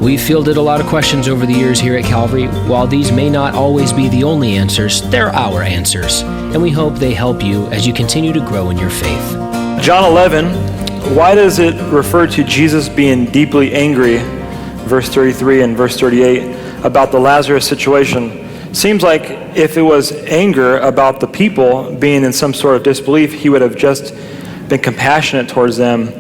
We've fielded a lot of questions over the years here at Calvary. While these may not always be the only answers, they're our answers, and we hope they help you as you continue to grow in your faith. John 11, why does it refer to Jesus being deeply angry, verse 33 and verse 38, about the Lazarus situation? Seems like if it was anger about the people being in some sort of disbelief, he would have just been compassionate towards them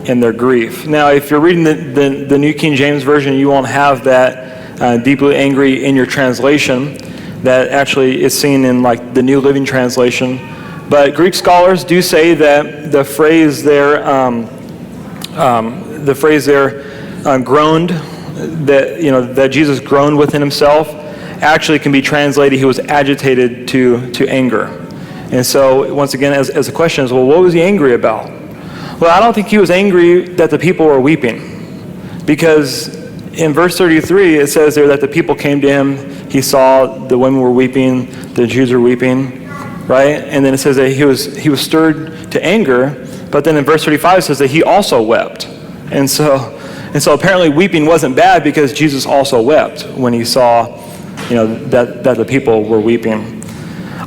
in their grief. Now, if you're reading the New King James Version, you won't have that deeply angry in your translation. That actually is seen in like the New Living Translation. But Greek scholars do say that the phrase there, groaned, that Jesus groaned within himself, actually can be translated, he was agitated to anger. And so, once again, as the question is, well, what was he angry about? Well, I don't think he was angry that the people were weeping, because in verse 33, it says there that the people came to him, he saw the women were weeping, the Jews were weeping, right? And then it says that he was stirred to anger, but then in verse 35 it says that he also wept. And so apparently weeping wasn't bad, because Jesus also wept when he saw, that the people were weeping.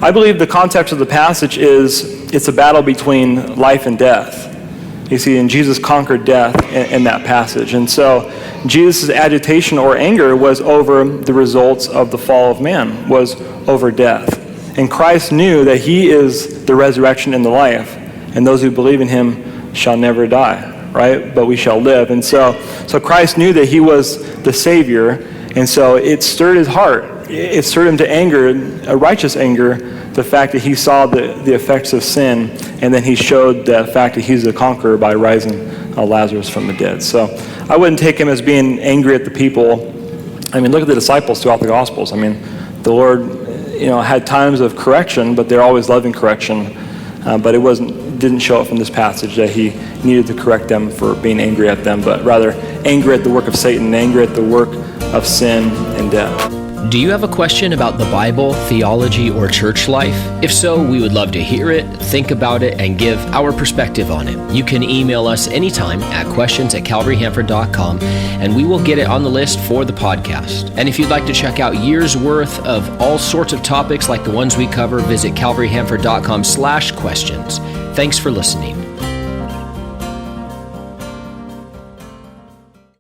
I believe the context of the passage is it's a battle between life and death. You see, and Jesus conquered death in that passage. And so Jesus' agitation or anger was over the results of the fall of man, was over death. And Christ knew that he is the resurrection and the life, and those who believe in him shall never die, right? But we shall live. And so Christ knew that he was the Savior, and so it stirred his heart. It stirred him to anger, a righteous anger, the fact that he saw the effects of sin, and then he showed the fact that he's a conqueror by rising Lazarus from the dead. So I wouldn't take him as being angry at the people. I mean, look at the disciples throughout the Gospels. I mean, the Lord, had times of correction, but they're always loving correction. But it didn't show up from this passage that he needed to correct them for being angry at them, but rather angry at the work of Satan, angry at the work of sin and death. Do you have a question about the Bible, theology, or church life? If so, we would love to hear it, think about it, and give our perspective on it. You can email us anytime at questions@calvaryhanford.com, and we will get it on the list for the podcast. And if you'd like to check out years worth of all sorts of topics like the ones we cover, visit calvaryhanford.com/questions. Thanks for listening.